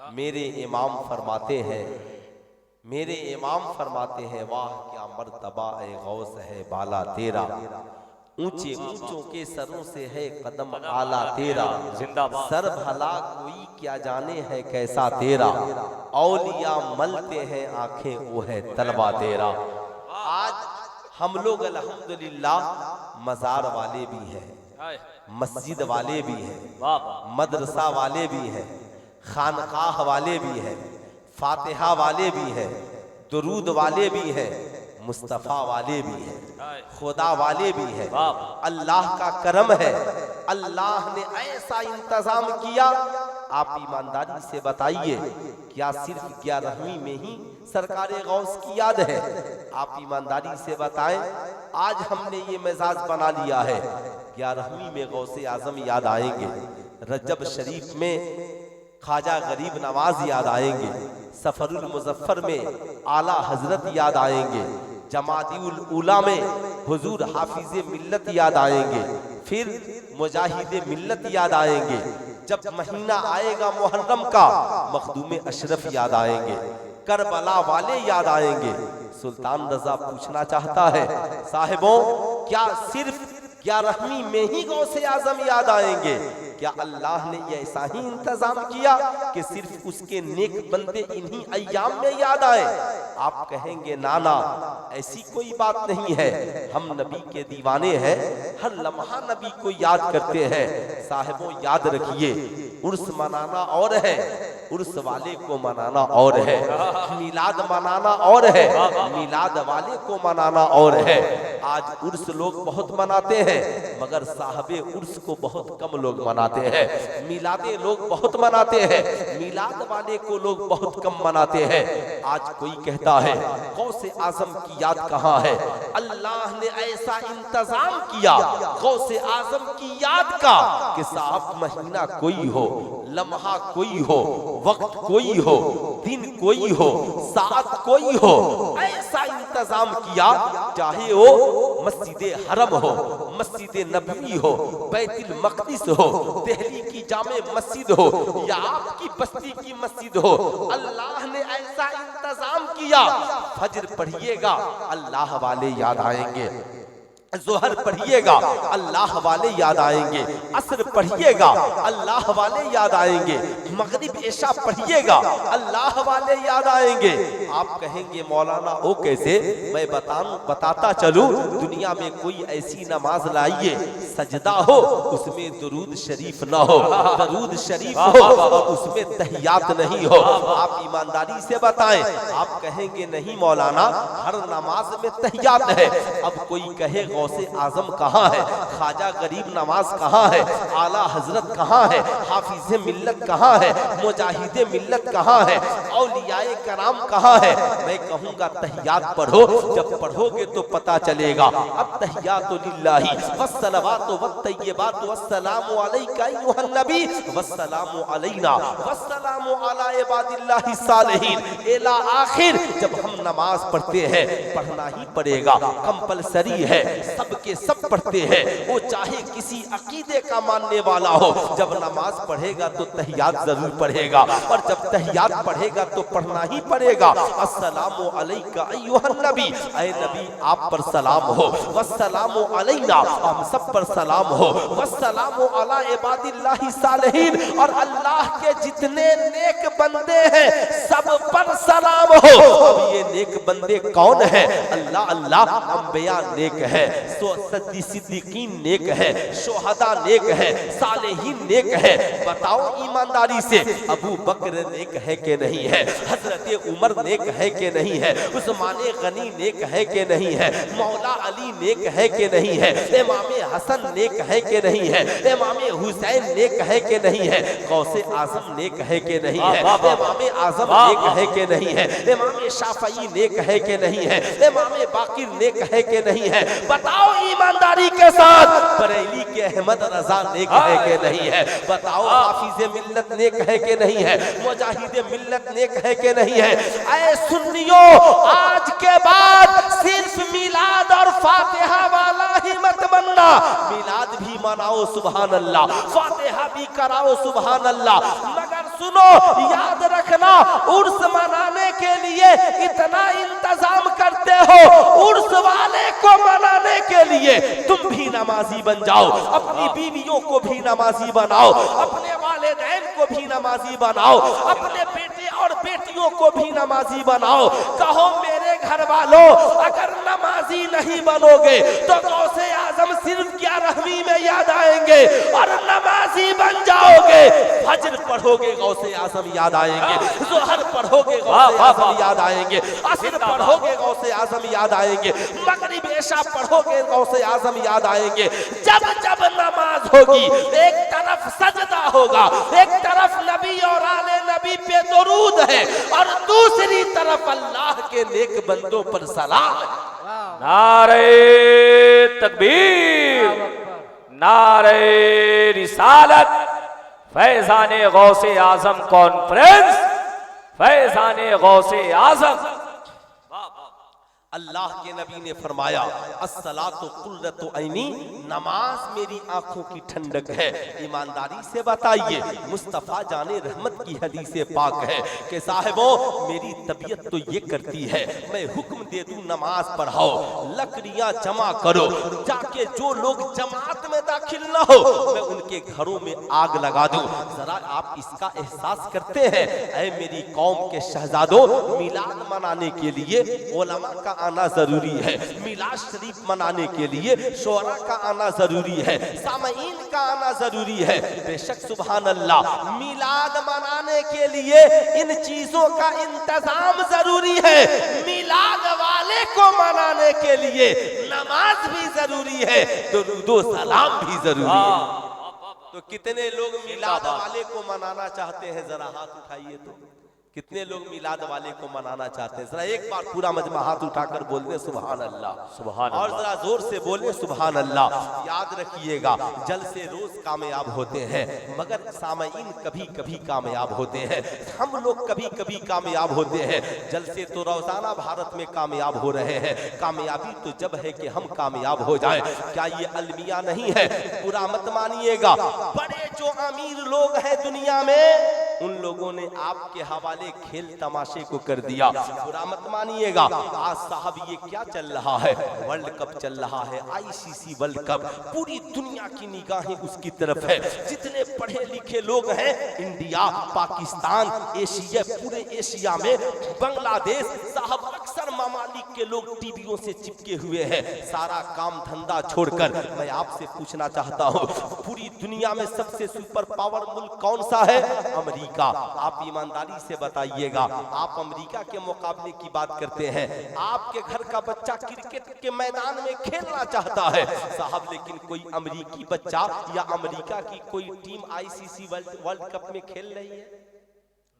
मेरे इमाम फरमाते हैं, मेरे इमाम फरमाते हैं, वाह क्या मर्तबा ए गौस है बाला तेरा, ऊंचे ऊंचों के सरों से है कदम आला तेरा, जिंदाबाद। सर भला कोई क्या जाने है कैसा तेरा, औलिया मलते हैं आंखें वो है तलवा तेरा। आज हम लोग अल्हम्दुलिल्लाह मजार वाले भी हैं, मस्जिद वाले भी हैं, मदरसा वाले भी हैं, खानकाह वाले भी हैं, फातिहा वाले भी हैं, दुरूद वाले भी हैं, मुस्तफ़ा वाले भी हैं, खुदा वाले भी हैं। अल्लाह का करम है, अल्लाह ने ऐसा इंतजाम किया। आप ईमानदारी से बताइए, क्या सिर्फ 11वीं में ही सरकारे गौस की याद है? आप ईमानदारी से बताएं। आज हमने ये मिजाज बना लिया है, 11वीं में गौसे आजम याद आएंगे, रजब शरीफ में ख्वाजा गरीब नवाज याद आएंगे, सफरुल मुजफ्फर में आला हजरत याद आएंगे, जमातिउल उला में हुजूर हाफिज मिल्लत याद आएंगे, फिर मुजाहिद मिल्लत याद आएंगे। जब महीना आएगा मुहर्रम का, मखदूम अशरफ याद आएंगे, करबला वाले याद आएंगे। सुल्तान रजा पूछना चाहता है, साहिबों क्या सिर्फ 11वीं में ही गौसे आजम याद आएंगे? क्या अल्लाह ने ये ऐसा ही इंतजाम किया कि सिर्फ उसके नेक बंदे इन्हीं अय्याम में याद आए? आप कहेंगे नाना ऐसी कोई बात नहीं है, हम नबी के दीवाने हैं, हर लम्हा नबी को याद करते हैं। साहिबों याद रखिए, उर्स मनाना और है, उर्स वाले को मनाना और है, मिलाद मनाना और है, मिलाद वाले को मनाना और है। आज उर्स लोग बहुत मनाते हैं, मगर साहबे उर्स को बहुत कम लोग मनाते हैं। मिलादे लोग बहुत मनाते हैं, मिलाद वाले को लोग बहुत कम मनाते हैं। आज कोई कहता है गौसे आजम की याद कहाँ है? अल्लाह ने ऐसा इंतजाम किया गौसे आजम की याद का कि साहब महीना कोई हो, लम्हा कोई हो, वक्त कोई हो, दिन कोई हो, साथ कोई हो, ऐसा इंतजाम किया। चाहे वो मस्जिदे हरम हो, मस्जिदे नबवी हो, बैतुल मक़दिस हो, दिल्ली की जामे मस्जिद हो, या आपकी बस्ती की मस्जिद हो, अल्लाह ने ऐसा इंतजाम किया। फजर पढ़िएगा अल्लाह वाले याद आएंगे, जोहर पढ़िएगा अल्लाह वाले याद आएंगे, असर पढ़िएगा अल्लाह वाले याद आएंगे, मगरिब इशा पढ़िएगा अल्लाह वाले याद आएंगे। आप कहेंगे मौलाना वो कैसे? मैं बताता चलूं। दुनिया में कोई ऐसी नमाज लाइए, सजदा हो उसमें दुरूद शरीफ ना हो, दरूद शरीफ हो उसमें तहियात नहीं हो। आप ईमानदारी से बताएं। आप कहेंगे नहीं मौलाना हर नमाज में तहियात है। अब कोई कहे गौसे आजम कहाँ है, ख्वाजा गरीब नवाज कहाँ है, आला हजरत कहाँ है, हाफिज मिल्लत कहाँ है, मुजाहिद मिल्लत कहाँ है, औलियाए कराम कहाँ है? मैं कहूँगा तहियात पढ़ो, जब पढ़ोगे तो पता चलेगा। अब तहियातु लिल्लाहि वस्सलावातु वत्तय्यिबातु वस्सलामु अलैका अय्युहन नबी वस्सलामु अलैना वस्सलामु अला इबादिल्लाहि सालिहीन इला आखिर। जब हम नमाज पढ़ते हैं, पढ़ना ही पड़ेगा, कंपलसरी है, सबके सब पढ़ते हैं, वो चाहे किसी अकीदे का मानने वाला हो। जब नमाज पढ़ेगा तो तहियात जरूर पढ़ेगा, और जब तहियात पढ़ेगा तो पढ़ना ही पड़ेगा। अस्सलामु अलैका अय्युहन नबी, ऐ नबी आप पर सलाम हो, वस्सलामु अलैना हम सब पर सलाम हो, वस्सलामु अला इबादिल्लाहि सालिहीन और अल्लाह के जितने नेक बंदे हैं सब पर सलाम हो। अब ये नेक बंदे कौन है? अल्लाह अल्लाह अंबिया नेक है, सिद्दीकीन नेक है, शोहदा नेक है, सालेहीन नेक है। बताओ ईमानदारी से, अबू बकर नेक है कि नहीं है? हजरत उमर नेक है कि नहीं है? उस्मान गनी नेक है कि नहीं है? मौला अली नेक है कि नहीं है? इमाम हसन नेक है कि नहीं है? इमाम हुसैन नेक है कि नहीं है? गौसे आजम नेक है कि नहीं है? इमाम आजम नेक है कि नहीं है? इमाम शाफई नेक है कि नहीं है? इमाम बाकिर नेक है कि नहीं है? बताओ ईमानदारी के साथ, बरेली के अहमद रजा नेक है कि नहीं है? बताओ हाफिज मिल्लत नेक है कि नहीं है? मुजाहिद मिल्लत नेक है कि नहीं है? ऐ सुन्नियों, आज के बाद सिर्फ मिलाद और फातिहा वाला ही मत बनना। मिलाद भी मनाओ सुभान अल्लाह, फातिहा भी कराओ सुभान अल्लाह, मगर सुनो याद रख उर्स मनाने के लिए इतना इंतजाम करते हो, उर्स वाले को मनाने के लिए तुम भी नमाजी बन जाओ, अपनी बीवियों को भी नमाजी बनाओ, अपने वालिदैन को भी नमाजी बनाओ, अपने बेटे और बेटियों को भी नमाजी बनाओ। कहो मेरे घर वालों, अगर नमाजी नहीं बनोगे तो गौसे आजम सिर्फ 11वीं में याद आएंगे, और नमाजी बन जाओगे फज्र पढ़ोगे गौसे आजम याद आएंगे, ज़ोहर पढ़ोगे गौसे आजम याद आएंगे, असर पढ़ोगे गौसे आजम याद आएंगे, मगरिब इशा पढ़ोगे गौसे आजम याद आएंगे। जब जब नमाज होगी एक तरफ सजदा होगा, एक तरफ नबी और आले नबी पे दुरूद है, और दूसरी तरफ अल्लाह के नेक बंदों पर सलाम है। नारे तकबीर, नारे रिसालत, फैजाने गौसे आजम कॉन्फ्रेंस, फैजाने गौसे आजम। अल्लाह के नबी ने फरमाया अस्सलातु कुर्रतु ऐनी, नमाज मेरी आंखों की ठंडक है। ईमानदारी से बताइए, मुस्तफ़ा जाने रहमत की हदीस पाक है कि साहिबों मेरी तबीयत तो ये करती है, मैं हुक्म दे दूं नमाज पढ़ाओ, लकड़ियां जमा करो, जाके जो लोग जमात में दाखिल ना हो मैं उनके घरों में आग लगा दूं। जरा आप इसका एहसास करते हैं? ऐ मेरी कौम के शहजादों, मिलाद मनाने के लिए उलमा का आना जरूरी है, मिलाद शरीफ मनाने के लिए शोरा का आना जरूरी है, सामईन का आना जरूरी है। बेशक सुभान अल्लाह, मिलाद मनाने के लिए इन चीजों का इंतजाम जरूरी है, मिलाद वाले को मनाने के लिए नमाज भी जरूरी है, दुरूदो सलाम भी जरूरी है। तो कितने लोग मिलाद वाले को मनाना चाहते हैं? जरा हाथ उठाइए तो कितने लोग मिलाद वाले को मनाना चाहते हैं? जरा एक बार पूरा मजमा हाथ उठाकर बोल दे सुभान अल्लाह, सुभान अल्लाह, और जरा जोर से बोले सुभान अल्लाह। याद रखिएगा, जल से रोज कामयाब होते हैं, मगर सामईन कभी कभी कामयाब होते हैं, हम लोग कभी कभी कामयाब होते हैं। जल से तो रोजाना भारत में कामयाब हो रहे हैं, कामयाबी तो जब है कि हम कामयाब हो जाएं। क्या ये अलमिया नहीं है? बुरा मत मानिएगा, बड़े जो अमीर लोग हैं दुनिया में उन लोगों ने आपके हवाले खेल तमाशे को कर दिया। बुरा मत मानिएगा। आज साहब ये क्या चल रहा है? वर्ल्ड कप चल रहा है, आईसीसी वर्ल्ड कप, पूरी दुनिया की निगाहें उसकी तरफ है। जितने पढ़े लिखे लोग हैं, इंडिया, पाकिस्तान, एशिया, पूरे एशिया में बांग्लादेश, साहब अक्सर ममालिक के लोग टीवियों से चिपके हुए हैं। सारा काम धंधा छोड़कर मैं आपसे पूछना चाहता हूँ, पूरी दुनिया में सबसे सुपर पावर मुल्क कौन सा है? अमेरिका। आप ईमानदारी से बताइएगा, आप अमेरिका के मुकाबले की बात करते हैं, आपके घर का बच्चा क्रिकेट के मैदान में खेलना चाहता है साहब, लेकिन कोई अमेरिकी बच्चा या अमेरिका की कोई टीम आईसीसी वर्ल्ड कप में खेल रही है?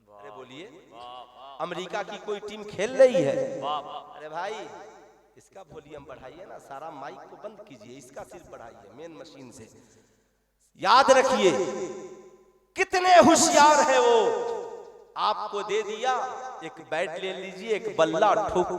अरे बोलिए, अमेरिका की कोई टीम खेल रही है? अरे भाई इसका वॉल्यूम बढ़ाइए ना, सारा माइक को बंद कीजिए, इसका सिर्फ बढ़ाइए मेन मशीन से। याद रखिए कितने होशियार है वो। आपको दे दिया, एक बैट ले लीजिए, एक बल्ला ठुक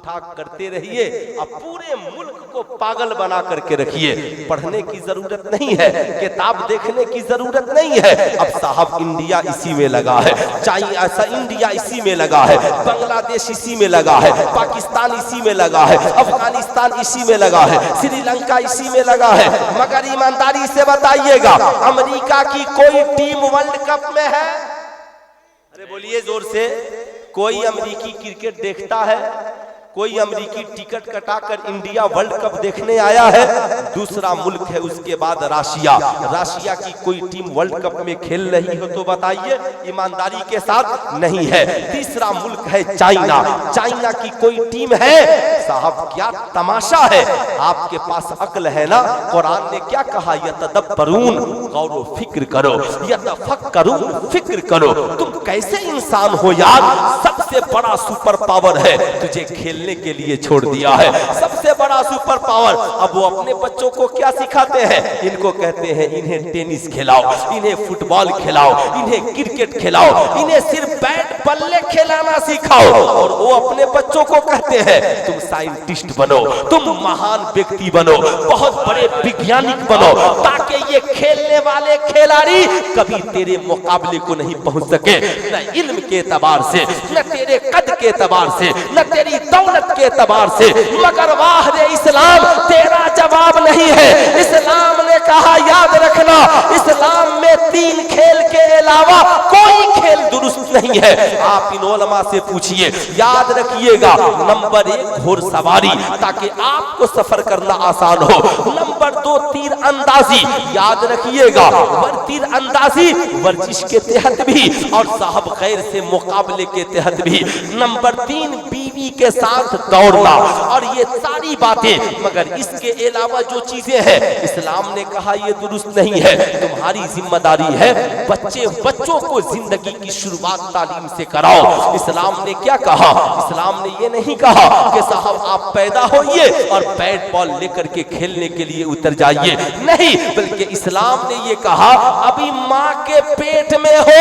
ठाक करते रहिए, अब पूरे मुल्क को पागल बना करके रखिए। पढ़ने की जरूरत नहीं है, किताब देखने की जरूरत नहीं है। अब साहब इंडिया इसी में लगा है, चाइना, इंडिया इसी में लगा है, बांग्लादेश इसी में लगा है, पाकिस्तान इसी में लगा है, अफगानिस्तान इसी में लगा है, श्रीलंका इसी में लगा है। मगर ईमानदारी से बताइएगा, अमेरिका की कोई टीम वर्ल्ड कप में है? अरे बोलिए जोर से, कोई अमेरिकी क्रिकेट देखता है? कोई अमेरिकी टिकट कटाकर इंडिया वर्ल्ड कप देखने आया है? दूसरा मुल्क है उसके बाद राशिया, राशिया की कोई टीम वर्ल्ड कप में खेल रही हो तो बताइए ईमानदारी के साथ? नहीं है। तीसरा मुल्क है चाइना, चाइना की कोई टीम है? साहब क्या तमाशा है, आपके पास अक्ल है ना? कुरान ने क्या कहा? यतदब्बरून, गौर फिक्र करो, यतफक्करून, फिक्र करो। तुम कैसे इंसान हो यार? सबसे बड़ा सुपर पावर है, तुझे खेल के लिए छोड़ दिया है, सबसे बड़ा सुपर पावर। अब वो अपने बच्चों को क्या सिखाते हैं? इनको कहते हैं इन्हें टेनिस खिलाओ, इन्हें फुटबॉल खिलाओ, इन्हें क्रिकेट खिलाओ, इन्हें सिर्फ बैट बल्ले खिलाना सिखाओ। और वो अपने बच्चों को कहते हैं तुम साइंटिस्ट बनो, तुम महान व्यक्ति बनो, बहुत बड़े वैज्ञानिक बनो, ताकि ये खेलने वाले खिलाड़ी कभी तेरे मुकाबले को नहीं पहुंच सके, न इल्म के एतबार से, न तेरे कद के एतबार से, न तेरी दौलत के एतबार से। मगर वाह रे इस्लाम, तेरा जवाब नहीं है। इस्लाम ने कहा याद रखना, इस्लाम में 3 खेल के अलावा कोई खेल दुरुस्त नहीं है। आप इन उलमा से पूछिए, याद रखिएगा। नंबर 1 घोड़सवारी, ताकि आपको सफर करना आसान हो। नंबर 2 तीर अंदाजी, याद रखिएगा। तीर अंदाजी वर्जिश के तहत भी और साहब गैर से मुकाबले के तहत भी। नंबर 3 बीवी के साथ दौड़ना। और ये सारी बातें, मगर इसके अलावा जो चीजें हैं इस्लाम ने कहा ये दुरुस्त नहीं है। तुम्हारी जिम्मेदारी है बच्चों को जिंदगी की शुरुआत तालीम से कराओ। इस्लाम ने क्या कहा? इस्लाम ने ये नहीं कहा कि साहब आप पैदा होइए और बैट बॉल लेकर के खेलने के लिए उतर जाइए, नहीं, बल्कि इस्लाम ने ये कहा अभी माँ के पेट में हो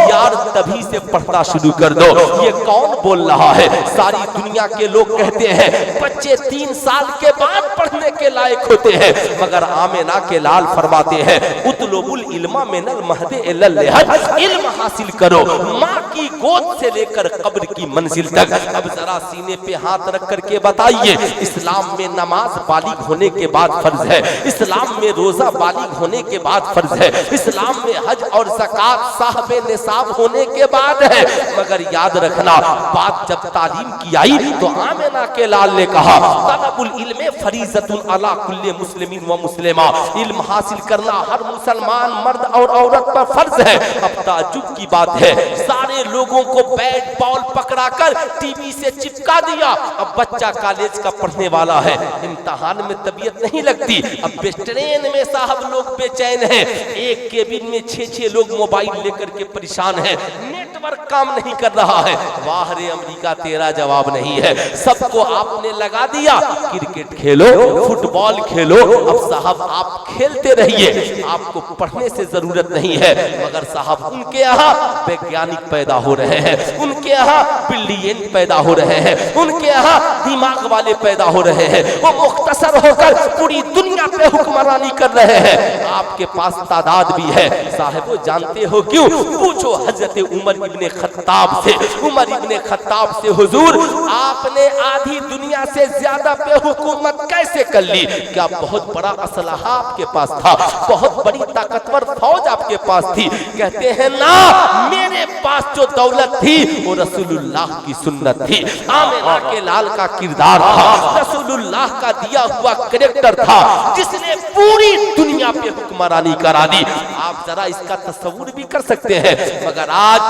यार तभी से पढ़ना शुरू कर दो। ये कौन बोल रहा है? सारी दुनिया के लोग कहते हैं बच्चे 3 साल के बाद पढ़ने के लायक होते हैं, मगर आमिना के लाल फरमाते हैं उतलुबुल इल्मा मिनल महदे इलल लहद, इल्म हासिल करो माँ की गोद से लेकर कब्र की मंजिल तक। अब जरा सीने पे हाथ रख करके बताइए, इस्लाम में नमाज बालिग होने के बाद फर्ज है, इस्लाम में रोजा बालिग होने के बाद फर्ज है, इस्लाम में हज और ज़कात साहबे निसाब होने के बाद है। मगर याद रखना, बात जब तालीम की आई तो आमिना के लाल ने कहा तलबुल इल्म फरीज़तुन अला कुल्ले मुस्लिमीन व मुस्लिमा, इल्म हासिल करना हर मुसलमान मर्द और औरत पर फर्ज है। अब ताज्जुब की बात है, सारे लोगों को बैट बॉल पकड़ाकर टीवी से चिपका दिया। अब बच्चा कॉलेज का पढ़ने वाला है, इम्तिहान में तबीयत नहीं लगती, अब ट्रेन में साहब लोग बेचैन हैं, एक केबिन में 6-6 लोग मोबाइल लेकर के परेशान हैं, नेटवर्क काम नहीं कर रहा है। वाह रे अमेरिका, तेरा जवाब नहीं है। सबको आपने लगा दिया क्रिकेट खेलो, फुटबॉल खेलो। अब साहब आप खेलते रहिए, आपको पढ़ने से जरूरत नहीं है। मगर साहब उनके यहाँ वैज्ञानिक पैदा हो रहे हैं, उनके यहाँ ब्रिलियंट पैदा हो रहे हैं, उनके यहाँ दिमाग वाले पैदा हो रहे हैं, वो मुख्तसर होकर पूरी दुनिया पे हुक्मरानी कर रहे हैं। आपके पास तादाद भी है साहब, जानते हो क्यों? पूछो हजरत उमर इब्ने खत्ताब से। उमर इब्ने खत्ताब से, हुजूर आपने आधी दुनिया से ज्यादा पे हुकूमत कैसे कर ली? क्या बहुत बड़ा असलहा आपके पास था? बहुत बड़ी ताकतवर फौज आपके पास थी? कहते हैं ना, मेरे पास जो दौलत थी वो रसूलुल्लाह की सुन्नत थी, आमिना के लाल का किरदार था, रसूलुल्लाह का दिया हुआ कैरेक्टर था, जिसने पूरी दुनिया पे हुक्मरानी करा दी। आप जरा इसका तस्वुर भी कर सकते हैं। मगर आज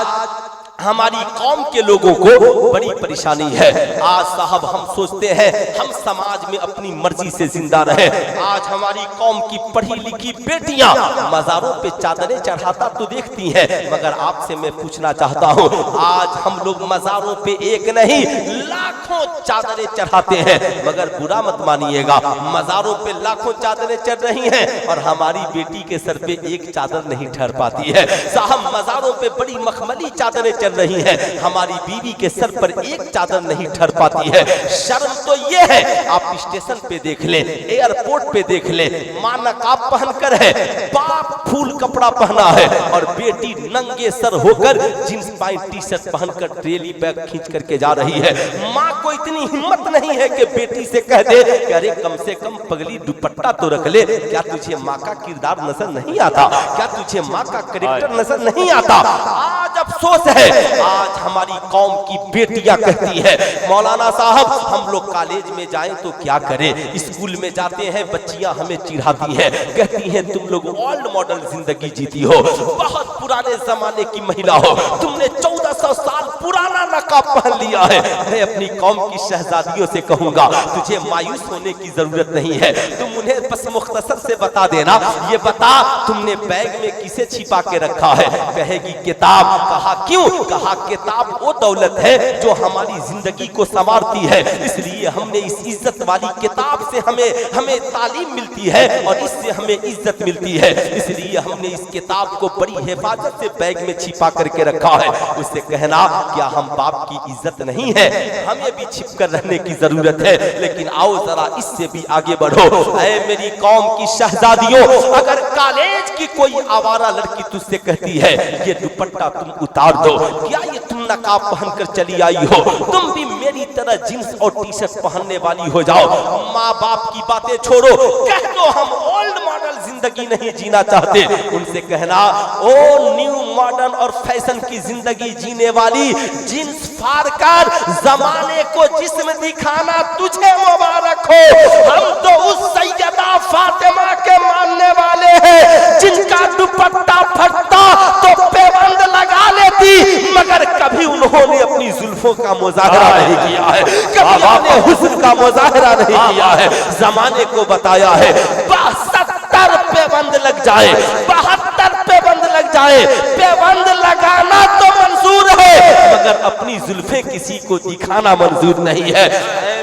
हमारी कौम के लोगों को बड़ी परेशानी है। आज साहब हम सोचते हैं हम समाज में अपनी मर्जी से जिंदा रहे। आज हमारी कौम की पढ़ी लिखी बेटियां मज़ारों पे चादरें चढ़ाता तो देखती हैं, मगर आपसे मैं पूछना चाहता हूं, आज हम लोग मज़ारों पे एक नहीं लाखों चादरें चढ़ाते हैं। मगर बुरा मत मानिएगा, मज़ारों पे लाखों चादरें चढ़ रही हैं और हमारी बेटी के सर पे एक चादर नहीं ठहर पाती है। साहब मज़ारों पे बड़ी मखमली चादरें रही है, हमारी बीवी के सर पर एक चादर नहीं ठहर पाती है। शर्म तो ये है, आप स्टेशन पे देख लें, एयरपोर्ट पे देख लें, मां नकाब पहनकर है, बाप फूल कपड़ा पहना है और बेटी नंगे सर होकर जींस पैंट टी शर्ट पहनकर ट्रेली बैग खींच करके जा रही है। माँ को इतनी हिम्मत नहीं है कि बेटी से कह दे कि अरे कम से कम पगली दुपट्टा तो रख ले, क्या तुझे माँ का किरदार नजर नहीं आता? क्या तुझे माँ का कैरेक्टर नजर नहीं आता? आज अफसोस है, आज हमारी कौम की बेटियां कहती है मौलाना साहब हम लोग कॉलेज में जाएं तो क्या करें? स्कूल में जाते हैं बच्चियां हमें चिढ़ाती हैं, कहती हैं तुम लोग ओल्ड मॉडल जिंदगी जीती हो, बहुत पुराने जमाने की महिला हो, तुमने 1400 साल पुराना नकाब पहन लिया है। मैं अपनी कौम की शहजादियों से कहूंगा तुझे मायूस होने की जरूरत नहीं है, तुम उन्हें बस मुख्तसर से बता देना, ये बता तुमने बैग में किसे छिपा के रखा है? कहेगी किताब। कहा क्यों? कहा किताब वो दौलत है जो हमारी जिंदगी को संवारती है, इसलिए इसलिए हमने इस इज्जत वाली किताब से हमें तालीम मिलती है और इससे हमें इज्जत मिलती है। इसलिए हमने इस किताब को बड़ी हिफाजत से बैग में छिपा करके रखा है। उससे कहना क्या हम बाप की इज्जत नहीं है, हमें भी छिप कर रहने की जरूरत है। लेकिन आओ जरा इससे भी आगे बढ़ो। ऐ मेरी कौम की शहजादियों, अगर कॉलेज की कोई आवारा लड़की तुझसे कहती है ये दुपट्टा तुम उतार दो, क्या ये तुम नकाब पहनकर चली आई हो, तुम भी मेरी तरह जींस और टी शर्ट पहनने वाली हो जाओ, माँ बाप की बातें छोड़ो, कह दो हम ओल्ड मॉडल जिंदगी नहीं जीना चाहते। उनसे कहना ओ न्यू मॉडर्न और फैशन की जिंदगी जीने वाली, जींस फाड़कर जमाने को जिस्म दिखाना तुझे मुबारक हो। हम तो उस सैयदा फातिमा के मानने वाले हैं जिनका दुपट्टा फटता तो पैबंद लगा लेती, मगर कभी उन्होंने अपनी जुल्फों का मुजाहरा नहीं किया है, कभी अपने हुस्न का मुजाहरा नहीं किया है। जमाने को बताया है 72 पैबंद लग जाए, 72 पैबंद लग जाए, पैबंद लगाना तो मंजूर है मगर अपनी जुल्फें किसी को दिखाना मंजूर नहीं है।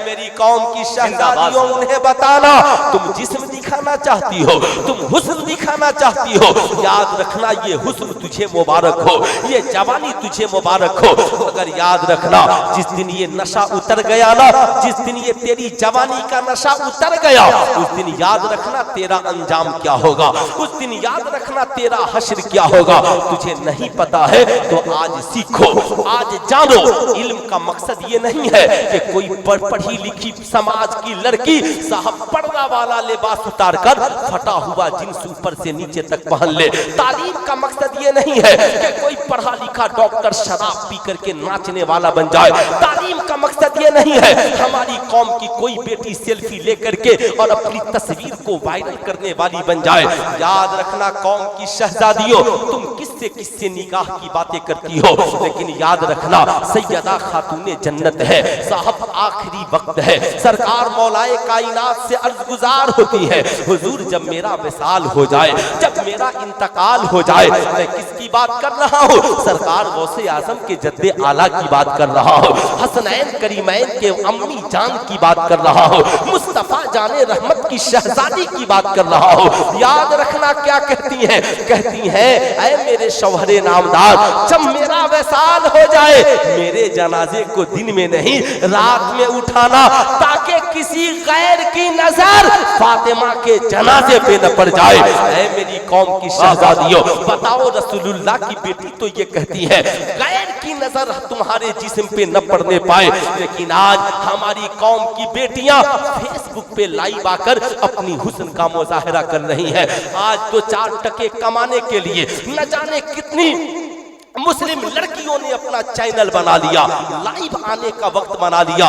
मेरी कौम की शहजादियों, उन्हें बताना तुम जिस्म दिखाना चाहती हो, तुम हुस्न दिखाना चाहती हो, याद रखना ये हुस्न तुझे मुबारक हो, ये जवानी तुझे मुबारक हो, मगर याद रखना जिस दिन ये नशा उतर गया ना, जिस दिन ये तेरी जवानी का नशा उतर गया, उस दिन याद रखना तेरा अंजाम क्या होगा, उस दिन याद रखना तेरा हश्र क्या होगा। तुझे नहीं पता है तो आज सीखो, आज जानो। इल्म का मकसद ये नहीं है कि कोई पढ़ी लिखी समाज की लड़की साहब पर्दा वाला लिबास उतार कर फटा हुआ जींस ऊपर से नीचे तक पहन ले। तालीम का मकसद ये नहीं है कि कोई पढ़ा लिखा डॉक्टर शराब पी करके नाचने वाला बन जाए। तालीम का मकसद ये नहीं है हमारी कौम की कोई बेटी सेल्फी लेकर के और अपनी तस्वीर को वायरल करने वाली बन जाए। याद रखना कौम की शहजादियों, तुम किससे निकाह की बातें करती हो, लेकिन याद रखना सैयदा खातूने जन्नत है साहब, आखिरी वक्त है, सरकार मौलाए कायनात से अर्ज गुजार होती है हुजूर जब मेरा विसाल हो जाए, जब मेरा इंतकाल हो जाए। मैं किसकी बात कर रहा हूँ? सरकार गौसे आजम के जद्दे आला की बात कर रहा हूँ, हसनैन करीमैन के अम्मी जान की बात कर रहा हूँ, मुस्तफा जाने रहमत की शहजादी की बात कर रहा हूँ। याद रखना क्या कहती हैं? कहती हैं ऐ मेरे शौहरे नामदार, जब मेरा विसाल हो जाए मेरे जनाजे को दिन में नहीं रात में उठाना, ताकि किसी गैर की नजर फातिमा के जनाजे पे न पड़ जाए। ऐ मेरी कौम की शहजादियों, बताओ रसूलुल्लाह की बेटी तो ये कहती है गैर की नजर तुम्हारे जिस्म पे न पड़ने पाए, लेकिन आज हमारी कौम की बेटियां फेसबुक पे लाइव आकर अपनी हुस्न का मुजाहरा कर रही हैं। आज तो 4 टके कमाने के लिए न जाने कितनी मुस्लिम लड़कियों ने अपना चैनल बना लिया, लाइव आने का वक्त बना लिया।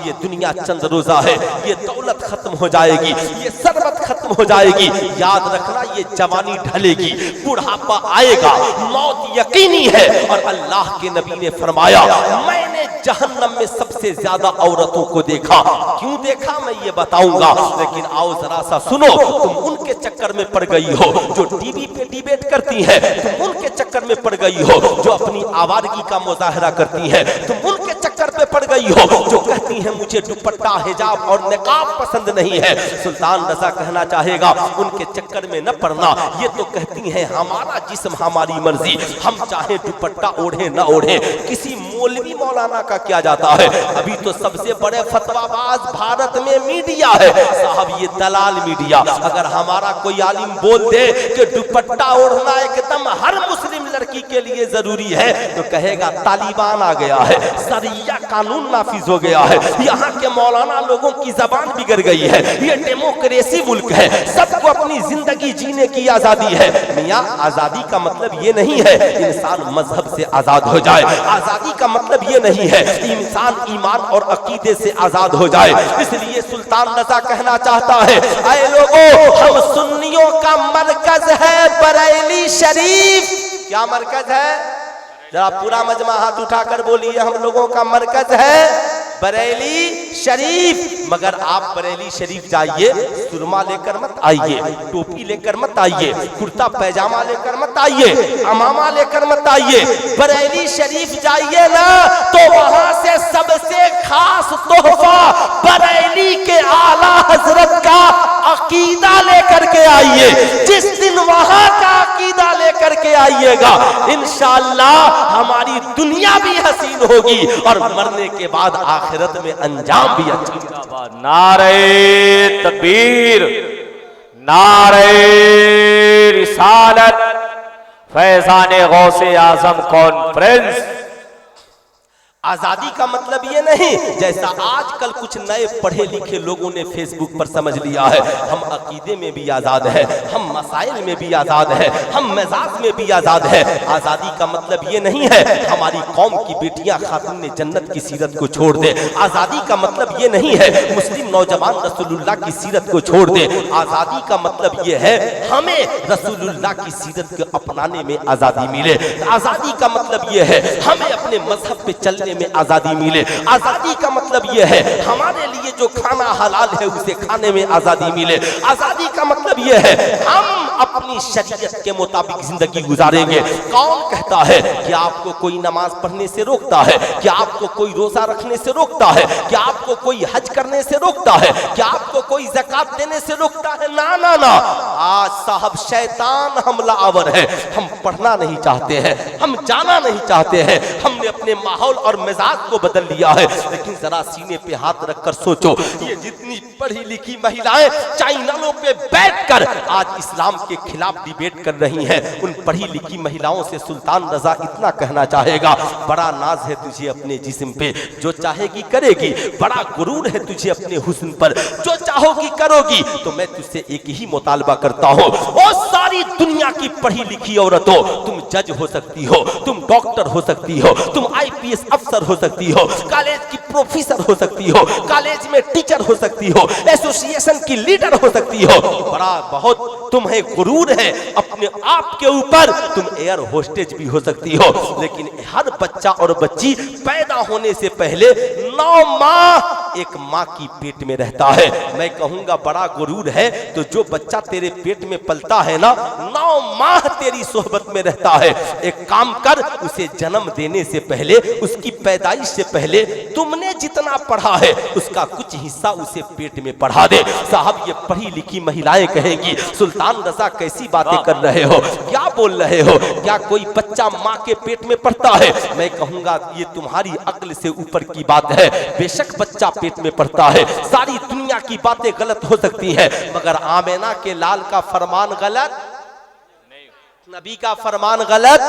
ये दुनिया चंद रोजा है, ये दौलत खत्म हो जाएगी, ये सरबत खत्म हो जाएगी। याद रखना ये जवानी ढलेगी, बुढ़ापा आएगा, मौत यकीनी है। और अल्लाह के नबी ने फरमाया मैंने जहन्नम में सबसे ज्यादा औरतों को देखा। क्यों देखा मैं ये बताऊंगा, लेकिन आओ जरा सा सुनो। तुम उनके चक्कर में पड़ गई हो जो टीवी पे डिबेट करती है, तुम उनके चक्कर में पड़ गई हो जो अपनी आवारगी का मुजाहरा करती है, तुम उनके चक्कर पे पड़ गई हो जो कहती है मुझे दुपट्टा हिजाब और निकाब पसंद नहीं है। सुल्तान रजा कहना चाहेगा उनके चक्कर में न पड़ना। ये तो कहती है हमारा जिस्म हमारी मर्जी, हम चाहे दुपट्टा ओढ़े न ओढ़े, किसी मौलवी मौलाना का क्या जाता है। अभी तो सबसे बड़े फतवाबाज भारत में मीडिया है साहब, ये दलाल मीडिया। अगर हमारा कोई आलिम बोल दे कि दुपट्टा ओढ़ना एकदम हर मुस्लिम लड़की के लिए जरूरी है, तो कहेगा तालिबान आ गया है, शरिया कानून नाफिज हो गया है, यहाँ के मौलाना लोगों की जबान बिगड़ गई है, ये डेमोक्रेसी मुल्क है, सबको अपनी जिंदगी जीने की आजादी है। मियाँ आजादी का मतलब ये नहीं है इंसान मजहब से आजाद हो जाए, आजादी का मतलब ये नहीं है इंसान ईमान और अकीदे से आजाद हो जाए। इसलिए सुल्तान रजा कहना चाहता है ऐ लोगों, हम सुन्नियों का मरकज है बरेली शरीफ। क्या मरकज है? जरा पूरा मजमा हाथ उठाकर बोलिए, हम लोगों का मरकज है बरेली शरीफ। मगर आप बरेली शरीफ जाइए, सुरमा लेकर मत आइए, टोपी लेकर मत आइए, कुर्ता पैजामा लेकर मत आइए, अमामा लेकर मत आइए। बरेली शरीफ जाइए ना तो वहां से सबसे खास तोहफा बरेली के आला हजरत का अकीदा लेकर के आइए। जिस दिन वहां का अकीदा लेकर के आइएगा, इंशाअल्लाह हमारी दुनिया भी हसीन होगी और मरने के बाद आखिरत में अंजाम भी अच्छा। नारे तकबीर, नारे रिसालत, फैजाने गौसे आजम कॉन्फ्रेंस। आजादी का मतलब ये नहीं जैसा आजकल कुछ नए पढ़े लिखे लोगों ने फेसबुक पर समझ लिया है, हम अकीदे में भी आजाद है, हम मसाइल में भी आजाद है, हम मिजाज में भी आजाद है। आजादी का मतलब ये नहीं है हमारी कौम की बेटियां खातून जन्नत की सीरत को छोड़ दे। आजादी का मतलब ये नहीं है मुस्लिम नौजवान रसूलुल्लाह की सीरत को छोड़ दे। आजादी का मतलब ये है हमें रसूलुल्लाह की सीरत को अपनाने में आजादी मिले। आजादी का मतलब ये है हमें अपने मजहब पे चलने में आजादी मिले। आजादी का मतलब यह है हमारे लिए जो खाना हलाल है उसे खाने में आजादी मिले। आजादी का मतलब यह है हम अपनी शरीयत के मुताबिक जिंदगी गुजारेंगे। कौन कहता है कि आपको कोई नमाज पढ़ने से रोकता है, कि आपको कोई रोजा रखने से रोकता है, कि आपको कोई हज करने से रोकता है, कि आपको कोई ज़कात देने से रोकता है? ना ना ना, आज साहब शैतान हमलावर है। हम पढ़ना नहीं चाहते हैं, हम जाना नहीं चाहते हैं, हमने अपने माहौल और मिजाज को बदल लिया है। लेकिन जरा सीने पे हाथ रखकर सोचो, ये जितनी पढ़ी लिखी महिलाएं चैनलों पे बैठकर आज इस्लाम के खिलाफ डिबेट कर रही हैं, उन पढ़ी लिखी महिलाओं से सुल्तान रजा इतना कहना चाहेगा, बड़ा नाज है तुझे अपने जिस्म पे, जो चाहेगी करेगी। बड़ा गुरूर है तुझे अपने हुस्न पर, जो चाहोगी करोगी। तो मैं तुझसे एक ही मुतालबा करता हूँ, ओ सारी दुनिया की पढ़ी लिखी औरतों, तुम जज हो सकती हो, तुम डॉक्टर हो सकती हो, तुम IPS अफसर हो सकती हो, कॉलेज की प्रोफेसर हो सकती हो, कॉलेज में टीचर हो सकती हो, एसोसिएशन की लीडर हो सकती हो। बड़ा बहुत तुम्हें गुरूर है अपने आप के ऊपर, तुम एयर होस्टेज भी हो सकती हो। लेकिन हर बच्चा और बच्ची पैदा होने से पहले 9 माह एक माँ की पेट में रहता है। मैं कहूंगा बड़ा गुरूर है तो जो बच्चा तेरे पेट में पलता है ना, 9 माह तेरी सोहबत में रहता है। एक काम कर, उसे जन्म देने से पहले, उसकी पैदाइश से पहले तुमने जितना पढ़ा है उसका कुछ हिस्सा उसे पेट में पढ़ा दे। साहब ये पढ़ी लिखी महिलाएं कहेंगी, सुल्तान रजा कैसी बातें कर रहे हो, क्या बोल रहे हो, क्या कोई बच्चा माँ के पेट में पढ़ता है? मैं कहूंगा ये तुम्हारी अक्ल से ऊपर की बात है। बेशक बच्चा पेट में पढ़ता है, सारी दुनिया की बातें गलत हो सकती है, मगर आमेना के लाल का फरमान गलत, नबी का फरमान गलत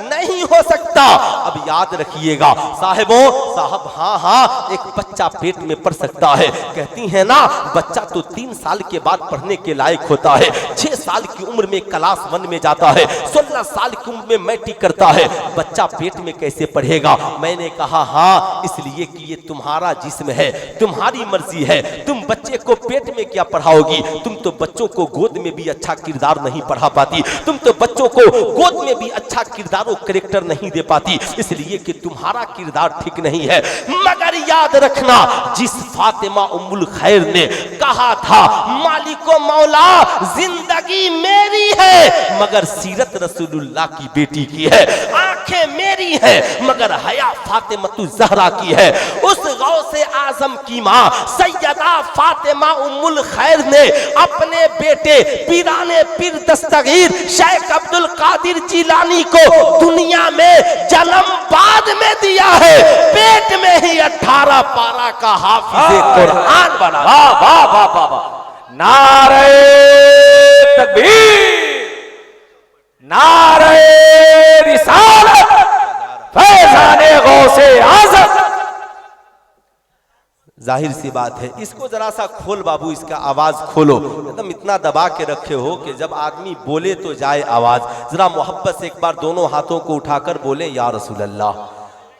नहीं हो सकता। अब याद रखिएगा साहिबों, साहब हाँ हाँ एक बच्चा पेट में पढ़ सकता है। कहती है ना बच्चा तो 3 साल के बाद पढ़ने के लायक होता है, 6 साल की उम्र में क्लास 1 में जाता है, 16 साल की उम्र में मैट्रिक करता है। बच्चा पेट में कैसे पढ़ेगा? मैंने कहा हाँ, इसलिए कि ये तुम्हारा जिस्म है, तुम्हारी मर्जी है। तुम बच्चे को पेट में क्या पढ़ाओगी? तुम तो बच्चों को गोद में भी अच्छा किरदार नहीं पढ़ा पाती, तुम तो बच्चों को गोद में भी अच्छा किरदार और कैरेक्टर नहीं दे पाती, इसलिए कि तुम्हारा किरदार ठीक नहीं है। मगर याद रखना, जिस फातिमा उम्मुल खैर ने कहा था मालिको मौला जिंदगी मेरी है मगर सीरत रसूलुल्लाह की बेटी की है, आंखें मेरी है मगर हया फातिमा ज़हरा की है। उस गौसे आजम की मां सैयदा फातिमा उम्मुल खैर ने अपने बेटे पीराने पीर दस्तगीर शेख अब्दुल कादिर जिलानी को दुनिया में जन्म बाद में दिया है, पेट में ही 18 पारा का हाफिज़े कुरान बना। वाह वाह वाह वाह वाह, नारे तकबीर, नारे रिसालत, फैज़ाने गौसे आज़म। जाहिर सी बात है, इसको जरा सा खोल बाबू, इसका आवाज खोलो। एकदम इतना दबा के रखे हो कि जब आदमी बोले तो जाए आवाज। जरा मोहब्बत से एक बार दोनों हाथों को उठाकर बोले या रसूल अल्लाह,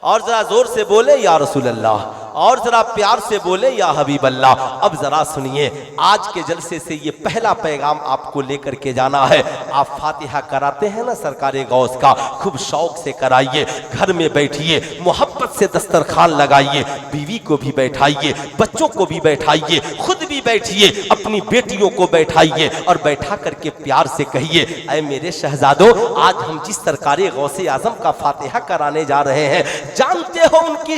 और जरा जोर से बोले या रसूल अल्लाह, और जरा प्यार से बोले या हबीब अल्लाह। अब जरा सुनिए, आज के जलसे से ये पहला पैगाम आपको लेकर के जाना है। आप फातिहा कराते हैं ना सरकारे गौस का, खूब शौक से कराइए, घर में बैठिए, मोहब्बत से दस्तरखान लगाइए, बीवी को भी बैठाइए, बच्चों को भी बैठाइए, खुद भी बैठिए, अपनी बेटियों को बैठाइए और बैठा करके प्यार से कहिए, ऐ मेरे शहजादों, आज हम जिस सरकारे गौसे आजम का फातिहा कराने जा रहे हैं, जानते हो उनकी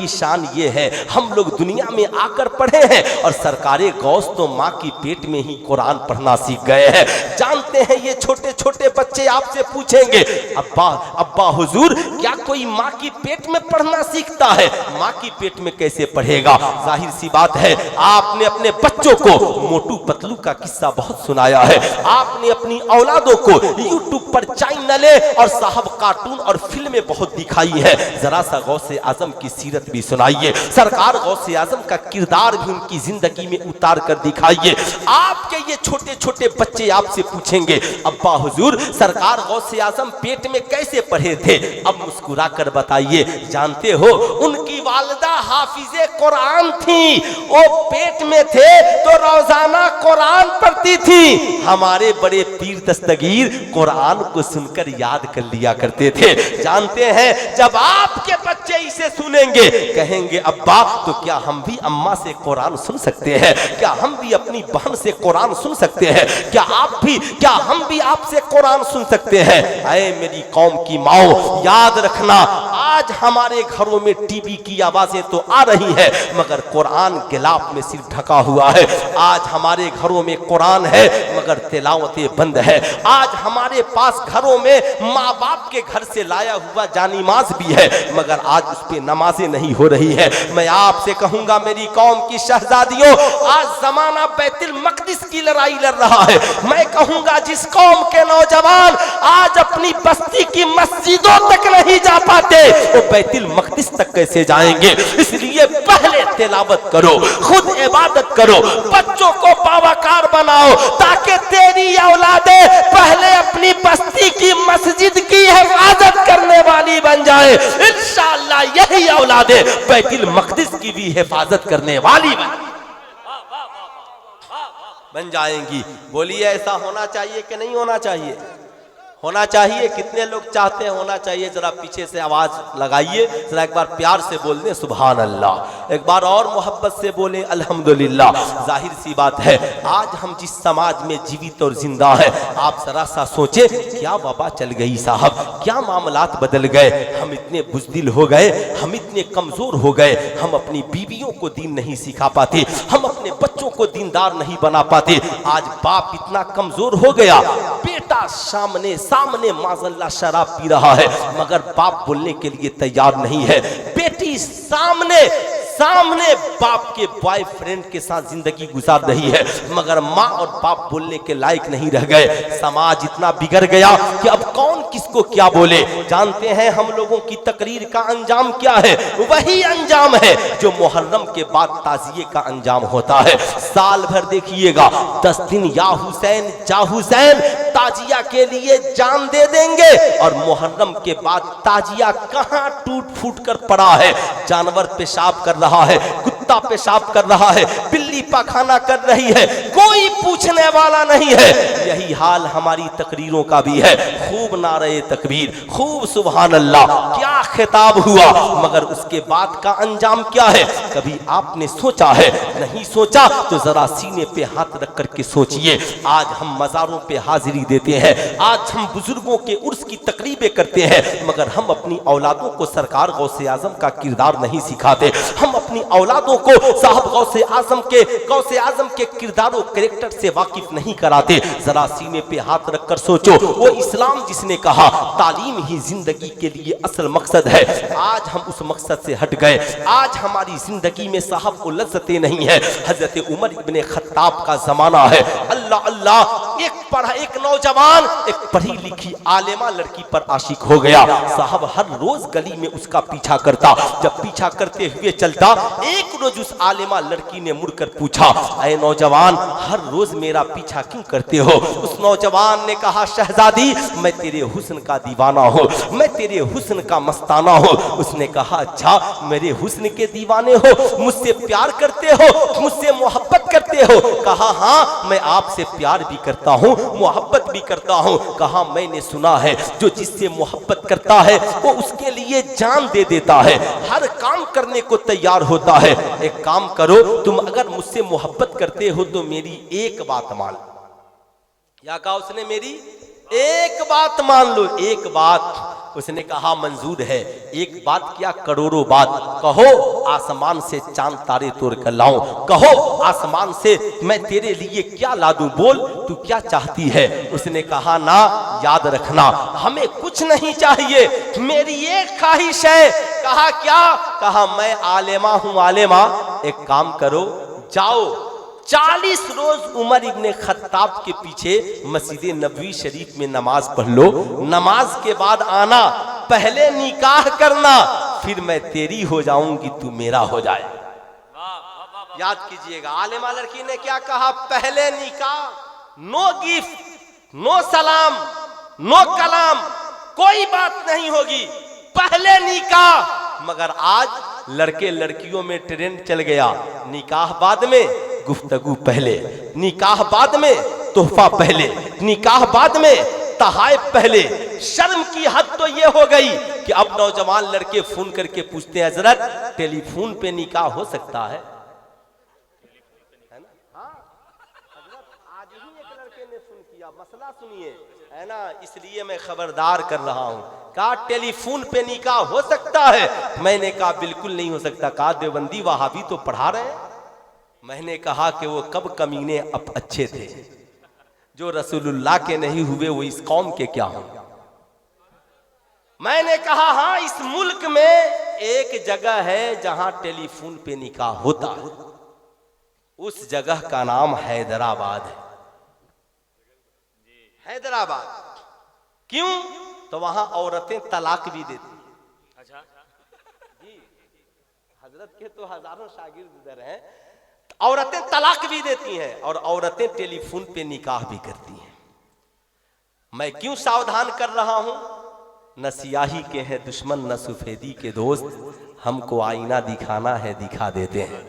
शान ये है, हम लोग दुनिया में आकर पढ़े हैं और सरकारे गौस तो माँ की पेट में ही कुरान पढ़ना सीख गए हैं। जानते हैं ये छोटे छोटे बच्चे आपसे पूछेंगे, अब्बा अब्बा हुजूर, क्या कोई माँ की पेट में पढ़ना सीखता है? माँ की पेट में कैसे पढ़ेगा? जाहिर सी बात है, आपने अपने बच्चों को मोटू पतलू का किस्सा बहुत सुनाया है, आपने अपनी औलादों को यूट्यूब पर चैनले और साहब कार्टून और फिल्में बहुत दिखाई है, जरा सा गौसे आजम की सीरत भी सुनाइए, सरकार गौसे आजम का किरदार भी उनकी जिंदगी में उतार कर दिखाइए। आपके ये छोटे छोटे बच्चे आपसे पूछेंगे, अब्बा हुजूर, सरकार गौसे आजम पेट में कैसे पढ़े थे? अब मुस्कुरा कर बताइए। जानते हो, उनकी वालिदा हाफिजे कुरान थी, वो पेट में थे तो रोजाना कुरान पढ़ती थी। हमारे बड़े पीर दस्तगीर कुरान को सुनकर याद कर लिया करते थे। जानते हैं, जब आपके बच्चे इसे सुनेंगे कहेंगे, अब्बा, तो क्या हम भी अम्मा से कुरान सुन सकते हैं? क्या हम भी अपनी बहन से कुरान सुन सकते हैं? क्या हम भी आपसे कुरान सुन सकते हैं? ऐ मेरी कौम की माओ, याद रखना, आज हमारे घरों में टीवी की आवाजें तो आ रही है, मगर कुरान गिलाफ में सिर्फ ढका हुआ है। आज हमारे घरों में कुरान है, मगर तिलावतें बंद है। आज हमारे पास घरों में माँ बाप के घर से लाया हुआ जानिमाज भी है, मगर आज उस पे नमाजें नहीं हो रही है। मैं आपसे कहूंगा, मेरी कौम की शहजादियों, आज जमाना बैतुल मक़दिस की लड़ाई लड़ रहा है। मैं कहूंगा, जिस कौम के नौजवान आज अपनी बस्ती की मस्जिदों तक नहीं जा पाते, वो बैतुल मक़दिस तक कैसे जाएंगे? इसलिए पहले तिलावत करो, खुद इबादत करो, बच्चों को बावकार बनाओ, ताकि तेरी औलादें पहले अपनी बस्ती की मस्जिद की हिफाजत करने वाली बन जाए। इंशाअल्लाह यही औलादें बैतुल मक़दिस की भी हिफाजत करने वाली बन जाएंगी। बोलिए, ऐसा होना चाहिए कि नहीं होना चाहिए? होना चाहिए। कितने लोग चाहते हैं होना चाहिए? जरा पीछे से आवाज लगाइए, जरा एक बार प्यार से बोल दें सुभान अल्लाह, एक बार और मोहब्बत से बोले अल्हम्दुलिल्लाह। जाहिर सी बात है, आज हम जिस समाज में जीवित और जिंदा है, आप जरा सा सोचे, क्या वबा चल गई साहब, क्या मामलात बदल गए, हम इतने बुज़दिल हो गए, हम इतने कमजोर हो गए, हम अपनी बीवियों को दीन नहीं सिखा पाते, हम अपने बच्चों को दीनदार नहीं बना पाते। आज बाप इतना कमजोर हो गया, बेटा सामने माज़ल्लाह शराब पी रहा है, मगर बाप बोलने के लिए तैयार नहीं है। बेटी सामने बाप के बॉयफ्रेंड के साथ जिंदगी गुजार रही है, मगर माँ और बाप बोलने के लायक नहीं रह गए। समाज इतना बिगड़ गया कि अब कौन किसको क्या बोले। जानते हैं हम लोगों की तकरीर का अंजाम क्या है? वही अंजाम है जो मुहर्रम के बाद ताजिए का अंजाम होता है। साल भर देखिएगा, 10 दिन या हुसैन जा हुसैन ताजिया के लिए जान दे देंगे, और मुहर्रम के बाद ताजिया कहां टूट फूट कर पड़ा है। जानवर पेशाब कर रहा है, कुत्ता पेशाब कर रहा है, बिल्ली पाखाना कर रही है, कोई पूछने वाला नहीं है। यही हाल हमारी तकरीरों का भी है। खूब नारे तकबीर, खूब सुभान अल्लाह, क्या खिताब हुआ, मगर उसके बाद का अंजाम क्या है? कभी आपने सोचा है? नहीं सोचा तो जरा सीने पे हाथ रख करके सोचिए। आज हम मज़ारों पे हाजिरी देते हैं, आज हम बुजुर्गों के उर्स की तकरीबें करते हैं, मगर हम अपनी औलादों को सरकार गौसे आजम का किरदार नहीं सिखाते। हम अपनी औलादों को साहब गौसे आजम के किरदारों कैरेक्टर से वाकिफ नहीं कराते। जरा सीने पे हाथ रखकर सोचो, वो इस्लाम जिसने कहा तालीम ही जिंदगी के लिए असल मकसद है, आज हम उस मकसद से हट गए। आज हमारी जिंदगी में साहब को लज्जतें नहीं है। हजरत उमर इब्ने खत्ताब का जमाना है। अल्लाह अल्लाह, एक नौजवान एक पढ़ी लिखी आलिमा लड़की पर आशिक हो गया। साहब हर रोज गली में उसका पीछा करता। जब पीछा करते हुए चलता, एक रोज उस आलिमा लड़की ने मुड़कर पूछा, ऐ नौजवान, हर रोज मेरा पीछा क्यों करते हो? उस नौजवान ने कहा, शहजादी, मैं तेरे हुस्न का दीवाना हूँ, मैं तेरे हुस्न का मस्ताना हूँ। उसने कहा, अच्छा, मेरे हुस्न के दीवाने हो, मुझसे प्यार करते हो, मुझसे मोहब्बत मोहब्बत करते हो? कहा हाँ मैं आपसे प्यार भी करता हूँ, मोहब्बत भी करता हूँ। कहा मैंने सुना है जो जिससे मोहब्बत करता है वो उसके लिए जान दे देता है, हर काम करने को तैयार होता है। एक काम करो, तुम अगर मुझसे मोहब्बत करते हो तो मेरी एक बात मान लो। क्या कहा उसने? मेरी एक बात मान लो, एक बात। उसने कहा मंजूर है। एक बात क्या, करोड़ों बात। कहो आसमान से चांद तारे तोड़ कर लाऊं, कहो आसमान से मैं तेरे लिए क्या ला दूं, बोल तू क्या चाहती है। उसने कहा ना, याद रखना हमें कुछ नहीं चाहिए, मेरी एक ख्वाहिश है। कहा क्या? कहा मैं आलेमा हूं, आलेमा एक काम करो, जाओ 40 रोज उमर इब्ने खत्ताब के पीछे मस्जिद नबवी शरीफ में नमाज पढ़ लो, नमाज के बाद आना, पहले निकाह करना, फिर मैं तेरी हो जाऊंगी, तू मेरा हो जाए। याद कीजिएगा, आलिमा लड़की ने क्या कहा? पहले निकाह, नो गिफ्ट, नो सलाम, नो कलाम, कोई बात नहीं होगी, पहले निकाह। मगर आज लड़के लड़कियों में ट्रेंड चल गया, निकाह बाद में, गुफ्तगू पहले, निकाह बाद में, तोहफा पहले, निकाह बाद में, तहाइफ पहले। शर्म की हद तो ये हो गई कि अब नौजवान लड़के फोन करके पूछते हैं, हजरत टेलीफोन पे निकाह हो सकता है? हाँ, आज ही एक लड़के ने फोन किया, मसला सुनिए, है ना, इसलिए मैं खबरदार कर रहा हूं। कहा टेलीफोन पे निकाह हो सकता है? मैंने कहा बिल्कुल नहीं हो सकता। कहा देवबंदी वहाबी तो पढ़ा रहे हैं। मैंने कहा कि वो कब कमीने अब अच्छे थे, जो रसूलुल्लाह के नहीं हुए वो इस कौम के क्या हों। मैंने कहा हाँ, इस मुल्क में एक जगह है जहां टेलीफोन पे निकाह होता है, उस जगह का नाम हैदराबाद है। हैदराबाद क्यों? तो वहां औरतें तलाक भी देती। अच्छा जी, हजरत के तो हजारों शागिर्द इधर हैं, औरतें तलाक भी देती हैं और औरतें टेलीफोन पे निकाह भी करती हैं। मैं क्यों सावधान कर रहा हूं? न सियाही के हैं दुश्मन, न सफेदी के दोस्त, हमको आईना दिखाना है, दिखा देते हैं,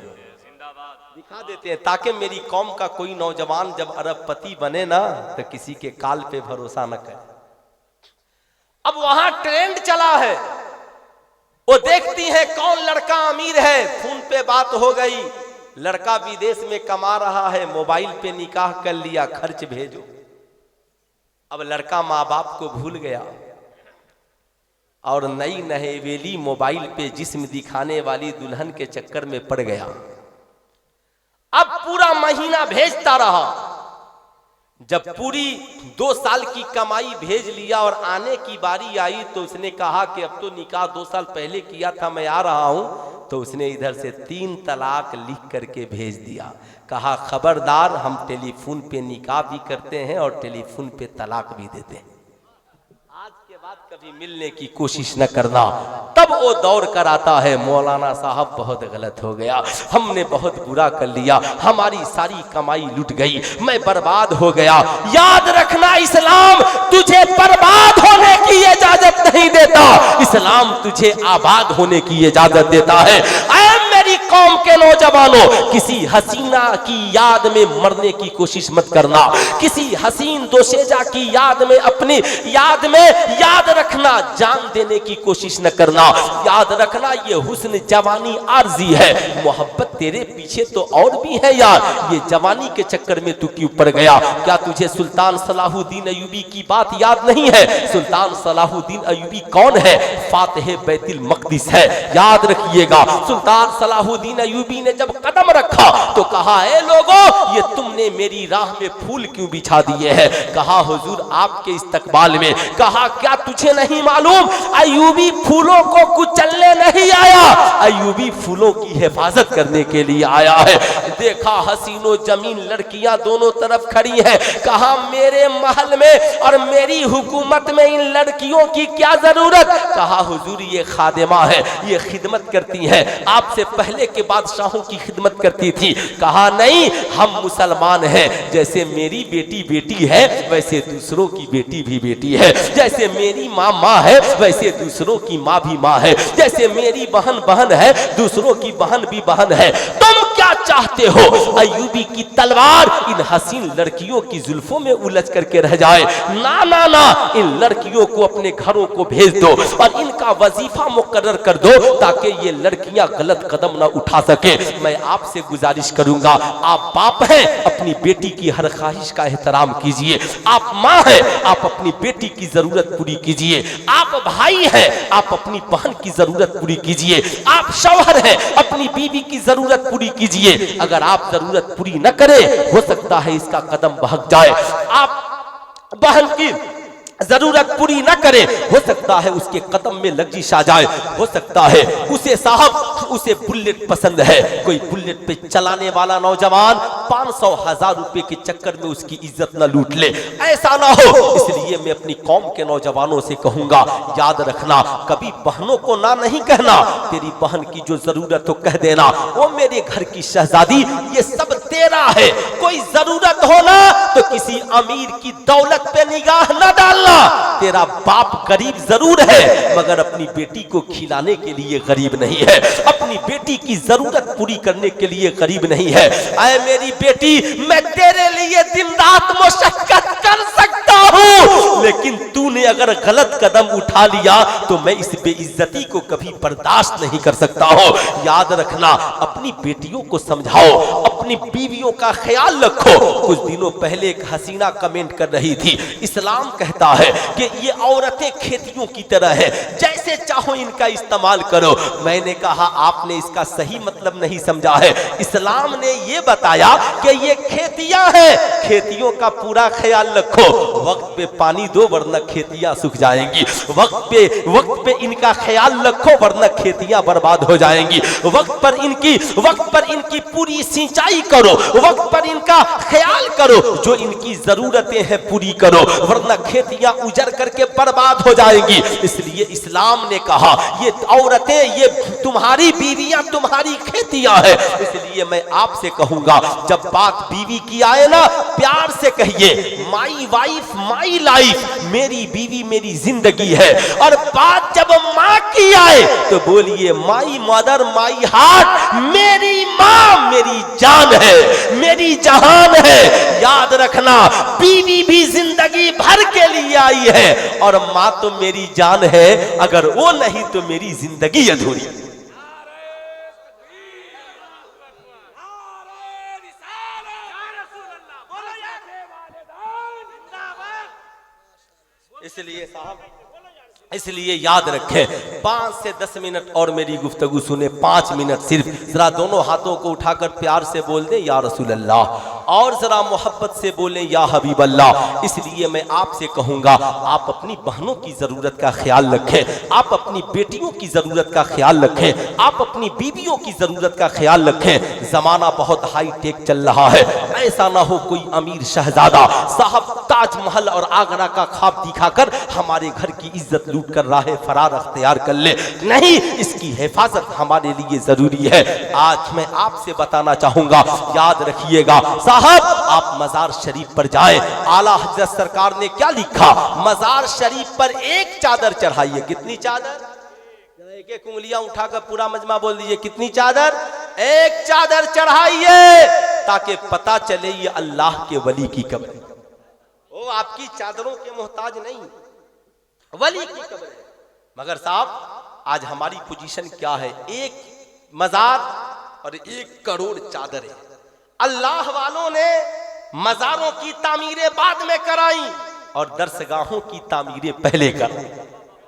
दिखा देते हैं, ताकि मेरी कौम का कोई नौजवान जब अरबपति बने ना तो किसी के काल पे भरोसा न करे। अब वहां ट्रेंड चला है, वो देखती है कौन लड़का अमीर है, फोन पे बात हो गई, लड़का विदेश में कमा रहा है, मोबाइल पे निकाह कर लिया, खर्च भेजो। अब लड़का माँ बाप को भूल गया और नई नहेवेली मोबाइल पे जिस्म दिखाने वाली दुल्हन के चक्कर में पड़ गया। अब पूरा महीना भेजता रहा, जब पूरी 2 साल की कमाई भेज लिया और आने की बारी आई तो उसने कहा कि अब तो निकाह 2 साल पहले किया था, मैं आ रहा हूं। तो उसने इधर से 3 तलाक लिख करके भेज दिया। कहा खबरदार, हम टेलीफोन पे निकाह भी करते हैं और टेलीफोन पे तलाक भी देते हैं, आज के बाद कभी मिलने की कोशिश न करना। तब वो दौड़ कर आता है, मौलाना साहब बहुत गलत हो गया, हमने बहुत बुरा कर लिया, हमारी सारी कमाई लुट गई, मैं बर्बाद हो गया। याद रखना, इस्लाम तुझे बर्बाद होने की इजाजत नहीं देता, इस्लाम तुझे आबाद होने की इजाजत देता है। मेरी कौम के नौजवानों, किसी हसीना की याद में मरने की कोशिश मत करना, किसी हसीन दोशेजा की याद में, अपनी याद में याद रखना, जान देने की कोशिश न करना। याद रखना ये हुस्न जवानी आर्जी है, मोहब्बत तेरे पीछे तो और भी है यार, ये जवानी के चक्कर में तू क्यों पड़ गया? क्या तुझे सुल्तान सलाहुद्दीन अयूबी की बात याद नहीं है? सुल्तान सलाहुद्दीन अयूबी कौन है? फातिह बैतुल मक़दिस है, याद रखिएगा। सुल्तान सलाहुद्दीन अयूबी ने जब कदम रखा तो कहा, ए लोगों, ये तुमने मेरी राह में फूल क्यों बिछा दिए हैं? कहा हुजूर आपके इस्तकबाल में। कहा क्या तुझे नहीं मालूम, अयूबी फूलों को कुचलने नहीं आया, अयूबी फूलों की हिफाजत करने के लिए आया है। देखा हसीनो जमीन लड़कियां दोनों तरफ खड़ी हैं, कहा मेरे महल में और मेरी हुकूमत में इन लड़कियों की क्या जरूरत? कहा हुजूर ये खादिमा है, ये खिदमत करती हैं, आपसे पहले के बादशाहों की खिदमत करती थी। कहा नहीं, हम मुसलमान हैं, जैसे मेरी बेटी बेटी है वैसे दूसरों की बेटी भी बेटी है, जैसे मेरी माँ माँ है वैसे दूसरों की माँ भी माँ है, जैसे मेरी बहन बहन है दूसरों की बहन भी बहन है। तुम क्या चाहते हो अय्यूबी की तलवार इन हसीन लड़कियों की जुल्फों में उलझ करके रह जाए? ना ना ना, इन लड़कियों को अपने घरों को भेज दो और इनका वजीफा मुकर्रर कर दो ताकि ये लड़कियां गलत कदम ना उठा सके। मैं आपसे गुजारिश करूंगा, आप बाप हैं, अपनी बेटी की हर ख्वाहिश का एहतराम कीजिए। आप माँ हैं, आप अपनी बेटी की जरूरत पूरी कीजिए। आप भाई हैं, आप अपनी बहन की जरूरत पूरी कीजिए। आप शौहर हैं, अपनी बीवी की जरूरत पूरी कीजिए। अगर आप जरूरत पूरी न करें, हो सकता है इसका कदम बहक जाए। आप बहन की जरूरत पूरी न करे, हो सकता है उसके कदम में लग्जिश आ जाए। हो सकता है उसे साहब उसे बुलेट पसंद है, कोई बुलेट पे चलाने वाला नौजवान 500,000 रुपए के चक्कर में उसकी इज्जत न लूट ले। ऐसा ना हो, इसलिए मैं अपनी कौम के नौजवानों से कहूंगा, याद रखना, कभी बहनों को ना नहीं कहना। तेरी बहन की जो जरूरत हो कह देना, वो मेरे घर की शहजादी, ये सब तेरा है। कोई जरूरत हो ना तो किसी अमीर की दौलत पे निगाह न डालना। तेरा बाप गरीब जरूर है, मगर अपनी बेटी को खिलाने के लिए गरीब नहीं है, अपनी बेटी की जरूरत पूरी करने के लिए गरीब नहीं है। ऐ मेरी बेटी, मैं तेरे लिए दिन रात मशक्कत कर सकता हूँ, लेकिन तूने अगर गलत कदम उठा लिया तो मैं इस बेइज्जती को कभी बर्दाश्त नहीं कर सकता हूँ। याद रखना, अपनी बेटियों को समझाओ, अपनी बीवियों का ख्याल रखो। कुछ दिनों पहले एक हसीना कमेंट कर रही थी, इस्लाम कहता है कि ये औरतें खेतियों की तरह है, जैसे चाहो इनका इस्तेमाल करो। मैंने कहा आपने इसका सही मतलब नहीं समझा है। इस्लाम ने ये बताया कि ये खेतियां हैं, खेतियों का पूरा ख्याल रखो, वक्त पे पानी दो वरना खेतियां सूख जाएंगी। वक्त पे इनका ख्याल रखो वरना खेतियां बर्बाद हो जाएंगी। वक्त पर इनकी पूरी सिंचाई करो, वक्त पर इनका ख्याल करो, जो इनकी जरूरतें हैं पूरी करो, वरना खेतियां उजड़ करके बर्बाद हो जाएंगी। इसलिए इस्लाम ने कहा ये औरतें, ये तुम्हारी बीवियां तुम्हारी खेतियां हैं। इसलिए मैं आपसे कहूंगा, जब बात बीवी की आए ना, प्यार से कहिए माई वाइफ माई लाइफ, मेरी बीवी मेरी जिंदगी है। और बात जब माँ की आए तो बोलिए माई मदर माई हार्ट, मेरी माँ मेरी जान है, मेरी जहान है। याद रखना, बीवी भी जिंदगी भर के लिए आई है और माँ तो मेरी जान है, अगर वो नहीं तो मेरी जिंदगी अधूरी। इसलिए याद रखें, 5 से 10 मिनट और मेरी गुफ्तगू सुने, 5 मिनट सिर्फ। जरा दोनों हाथों को उठाकर प्यार से बोल दें या रसूल अल्लाह, और जरा मोहब्बत से बोलें या हबीब अल्लाह। इसलिए मैं आपसे कहूंगा, आप अपनी बहनों की जरूरत का ख्याल रखें, आप अपनी बेटियों की जरूरत का ख्याल रखें, आप अपनी बीवियों की जरूरत का ख्याल रखें। जमाना बहुत हाई टेक चल रहा है, ऐसा ना हो कोई अमीर शहजादा साहब ताजमहल और आगरा का ख्वाब दिखाकर हमारे घर की इज्जत लूट कर रहा है, फरार अख्तियार कर ले। नहीं, इसकी हिफाजत हमारे लिए जरूरी है। आज मैं आपसे बताना चाहूंगा, याद रखिएगा साहब, आप मजार शरीफ पर जाएं, आला हजरत सरकार ने क्या लिखा, मजार शरीफ पर एक चादर चढ़ाइए। कितनी चादर? एक उंगलियां उठाकर पूरा मजमा बोल दीजिए, कितनी चादर? एक चादर चढ़ाइए, ताकि पता चले ये अल्लाह के वली की कब्र है। वो आपकी चादरों के मोहताज नहीं, वली की कब्र है। मगर साहब, आज हमारी पोजीशन क्या है? एक मजार और 1 करोड़ चादरें। अल्लाह वालों ने मजारों की तामीरें बाद में कराई और दरसगाहों की तामीरें पहले कराई।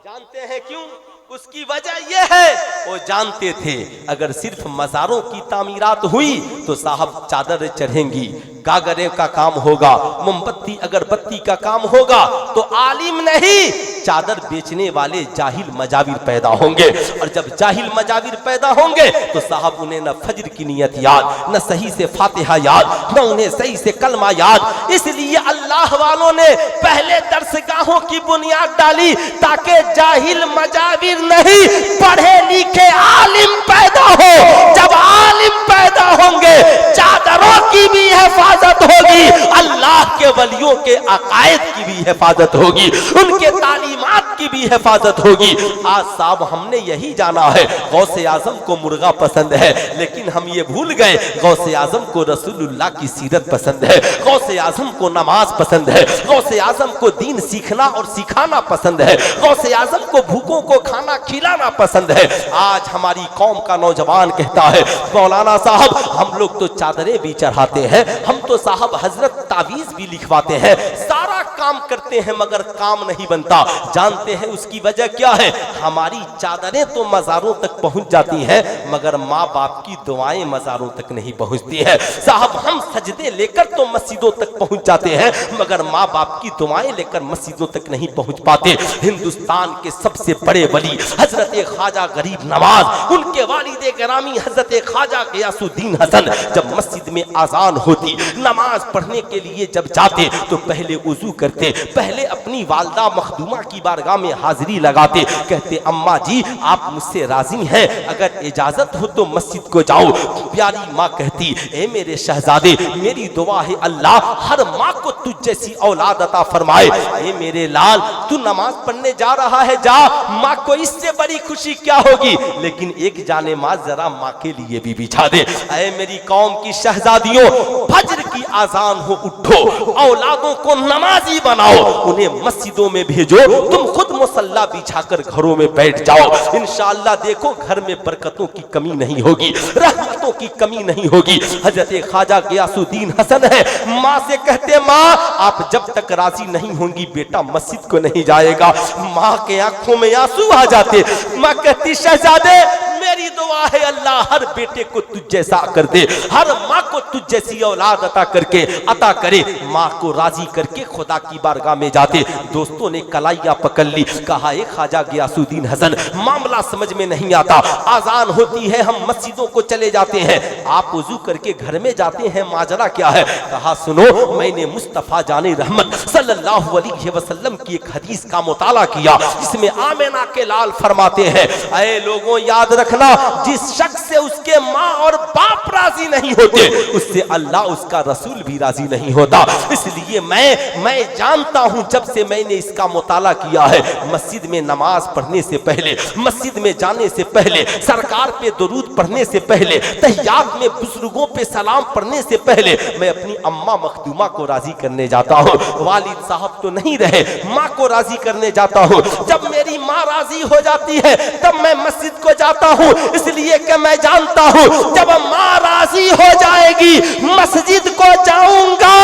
जानते हैं क्यों? उसकी वजह यह है, वो जानते थे अगर सिर्फ मजारों की तामीरात हुई तो साहब चादर चढ़ेंगी, गागरे का काम होगा, मोमबत्ती अगरबत्ती का काम होगा, तो आलिम नहीं चादर बेचने वाले जाहिल मजाविर पैदा होंगे। और जब जाहिल मजाविर पैदा होंगे तो साहब उन्हें न फजर की नियत याद, न सही से फातिहा याद, न उन्हें सही से कलमा याद। इसलिए अल्लाह वालों ने पहले दरसगाहों की बुनियाद डाली ताकि जाहिल मजाविर नहीं, पढ़े लिखे आलिम पैदा हो। जब आलिम पैदा होंगे, चादरों की भी हिफाजत होगी, अल्लाह के वलियों के अकायद की भी हिफाजत होगी, उनके तालीमात की भी हिफाजत होगी। आज साहब हमने यही जाना है गौसे आजम को मुर्गा पसंद है, लेकिन हम ये भूल गए गौसे आजम को रसूलुल्लाह की सीरत पसंद है, गौसे आजम को नमाज पसंद है, गौसे आजम को दीन सीखना और सिखाना पसंद है, गौसे आजम को भूखों को खाना खिलाना पसंद है। आज हमारी कौम का नौजवान कहता है मौलाना साहब हम लोग तो चादरें भी चढ़ाते हैं, हम तो साहब हजरत तावीज भी लिखवाते हैं, सारा काम करते हैं मगर काम नहीं बनता। जानते हैं उसकी वजह क्या है? हमारी चादरें तो मज़ारों तक पहुंच जाती हैं मगर माँ बाप की दुआएं मज़ारों तक नहीं पहुंचती हैं। साहब हम सजदे लेकर तो मस्जिदों तक पहुंच जाते हैं मगर माँ बाप की दुआएं लेकर मस्जिदों तक नहीं पहुंच पाते। हिंदुस्तान के सबसे बड़े वली हजरत ख्वाजा गरीब नवाज, उनके वालिद गिरामी हजरत ख्वाजा गियासुद्दीन हसन जब मस्जिद में आजान होती, नमाज पढ़ने के लिए जब जाते तो पहले वुजू करते, पहले अपनी वालदा मखदूमा की बारगाह में हाजिरी लगाते, कहते अम्मा जी आप मुझसे राजी हैं, अगर इजाजत हो तो मस्जिद को जाओ। प्यारी माँ कहती ए मेरे शहजादे मेरी दुआ है अल्लाह हर माँ को तुझ जैसी औलाद अता फरमाए। ए मेरे लाल तू नमाज पढ़ने जा रहा है जा, माँ को इससे बड़ी खुशी क्या होगी, लेकिन एक जाने माँ जरा माँ के लिए भी बिछा दे। ऐ मेरी कौम की शहजादियों फज्र की आजान हो उठो, औलादों को नमाजी बनाओ, उन्हें मस्जिदों में भेजो, तुम खुद मुसल्ला बिछाकर घरों में बैठ जाओ। इंशाअल्लाह देखो घर में बरकतों की कमी नहीं होगी, रहमतों की कमी नहीं होगी। हजरत ख्वाजा गियासुद्दीन हसन है, माँ से कहते माँ आप जब तक राजी नहीं होंगी बेटा मस्जिद को नहीं जाएगा। माँ के आंखों में आंसू आ जाते, माँ कहती शहजादे मेरी दुआ है अल्लाह हर बेटे को तुझ जैसा कर दे, हर माँ को तुझ जैसी औलाद अता करे। माँ को राजी करके खुदा की बारगाह में जाते। दोस्तों ने कलाइयां पकड़ ली, कहा एक ख्वाजा गियासुद्दीन हसन मामला समझ में नहीं आता, आजान होती है हम मस्जिदों को चले जाते हैं, आप वुजू करके घर में जाते हैं, माजरा क्या है? कहा सुनो मैंने मुस्तफा जाने रहमत सल्लल्लाहु अलैहि वसल्लम की एक हदीस का मुताला किया, इसमें आमिना के लाल फरमाते हैं ऐ लोगों याद रखना जिस शख्स से उसके माँ और बाप राजी नहीं होते उससे अल्लाह उसका रसूल भी राजी नहीं होता। इसलिए मैं जानता हूं जब से मैंने इसका मुताला किया है, मस्जिद में नमाज पढ़ने से पहले, मस्जिद में जाने से पहले, सरकार पे दुरूद पढ़ने से पहले, तहियात में बुजुर्गों पे सलाम पढ़ने से पहले मैं अपनी अम्मा मखदूमा को राजी करने जाता हूँ। वालिद साहब तो नहीं रहे, माँ को राजी करने जाता हूँ। जब मेरी माँ राजी हो जाती है तब मैं मस्जिद को जाता हूँ, इसलिए कि मैं जानता हूँ जब माँ राजी हो जाएगी मस्जिद को जाऊंगा,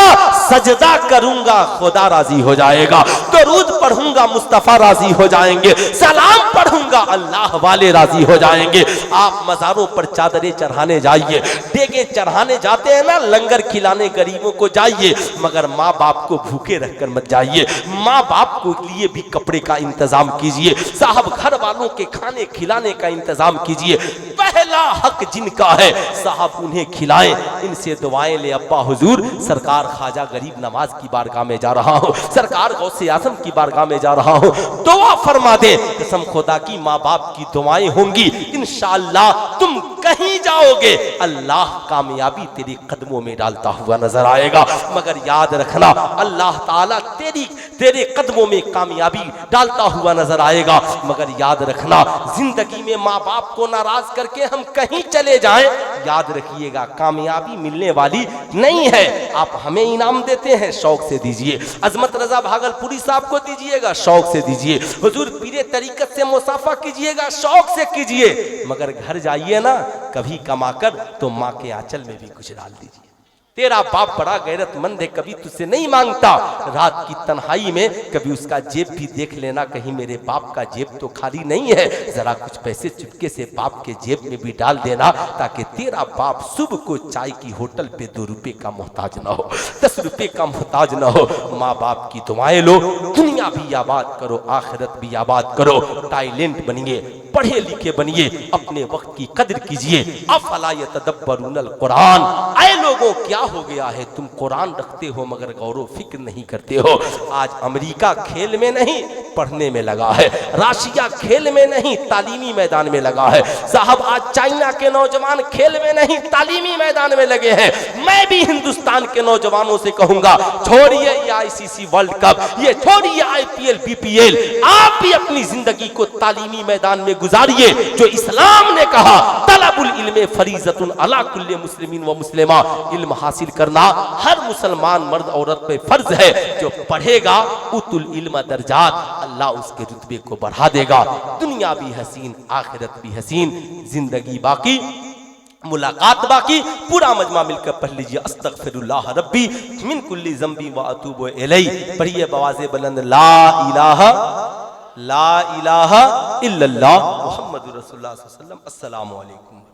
सजदा करूंगा खुदा राजी हो जाएगा, दुरूद पढ़ूंगा मुस्तफा राजी हो जाएंगे, सलाम पढ़ूंगा अल्लाह वाले राजी हो जाएंगे। आप मज़ारों पर चादरें चढ़ाने जाइए, देगे चढ़ाने जाते हैं ना, लंगर खिलाने गरीबों को जाइए, मगर माँ बाप को भूखे रखकर मत जाइए। माँ बाप को लिए भी कपड़े का इंतजाम कीजिए, साहब घर वालों के खाने खिलाने का इंतजाम कीजिए। पहला हक जिनका है साहब उन्हें खिलाएं। इनसे दुआएं ले अब्बा हुजूर सरकार ख्वाजा गरीब नवाज की बारगाह में जा रहा हूँ, सरकार गौसे आजम की बारगाह में जा रहा हूँ, दुआ फरमा दे। कसम खुदा की माँ बाप की दुआएं होंगी, इंशाअल्लाह तुम कहीं जाओगे अल्लाह कामयाबी तेरे कदमों में डालता हुआ नजर आएगा। मगर याद रखना अल्लाह ताला तेरे कदमों में कामयाबी डालता हुआ नजर आएगा। मगर याद रखना जिंदगी में माँ बाप को नाराज करके हम कहीं चले जाएं, याद रखिएगा कामयाबी मिलने वाली नहीं है। आप हमें इनाम देते हैं, शौक से दीजिए। अजमत रजा भागलपुरी साहब को दीजिएगा, शौक से दीजिए। हुजूर पीरे तरीकत से मुसाफा कीजिएगा, शौक से कीजिए। मगर घर जाइए ना कभी कमाकर तो माँ के आंचल में भी कुछ डाल दीजिए। तेरा बाप बड़ा गैरतमंद है, कभी तुझसे नहीं मांगता। रात की तन्हाई में कभी उसका जेब भी देख लेना, कहीं मेरे बाप का जेब तो खाली नहीं है, जरा कुछ पैसे चुपके से बाप के जेब में भी डाल देना, ताकि तेरा बाप सुबह को चाय की होटल पे 2 रुपए का मोहताज ना हो, 10 रुपए का मोहताज ना हो। माँ बाप की दुआएं लो, दुनिया भी आबाद करो, आखिरत भी आबाद करो। टाइलेंट बनिए, पढ़े लिखे बनिए, अपने वक्त की कदर कीजिए। अफला यतदब्बरूनल कुरान, ऐ लोगों क्या हो गया है, तुम कुरान रखते हो मगर गौर व फिक्र नहीं करते हो। आज अमेरिका खेल में नहीं, पढ़ने में लगा है, राशिया खेल में नहीं तालीमी मैदान में लगा है। साहब आज चाइना के नौजवान खेल में नहीं तालीमी मैदान में लगे हैं। मैं भी हिंदुस्तान के नौजवानों से कहूंगा, छोड़िए ये आईसीसी वर्ल्ड कप, ये छोड़िए आईपीएल बीपीएल, आप भी अपनी जिंदगी को तालीमी मैदान में गुजारिए। जो इस्लाम ने कहा तलबुल इल्म फरीज़तुन अला कुल्ले मुस्लिमीन व मुस्लिमा, इल्म हासिल करना हर मुसलमान मर्द औरत पे फर्ज है। जो पढ़ेगा उतुल इल्म दर्जात, अल्लाह उसके रुतबे को बढ़ा देगा। दुनिया भी हसीन आखिरत भी हसीन, जिंदगी बाकी मुलाकात बाकी। पूरा मजमा मिलकर पढ़ लीजिए, अस्तगफिरुल्लाह रब्बी मिन कुल्ली ज़ंबी व अतूबु इलैहि। पढ़िए बवाज़े बुलंद ला इलाहा इल्लल्लाह मुहम्मदुर रसूलुल्लाह सल्लल्लाहु अलैहि वसल्लम। अस्सलामु अलैकुम।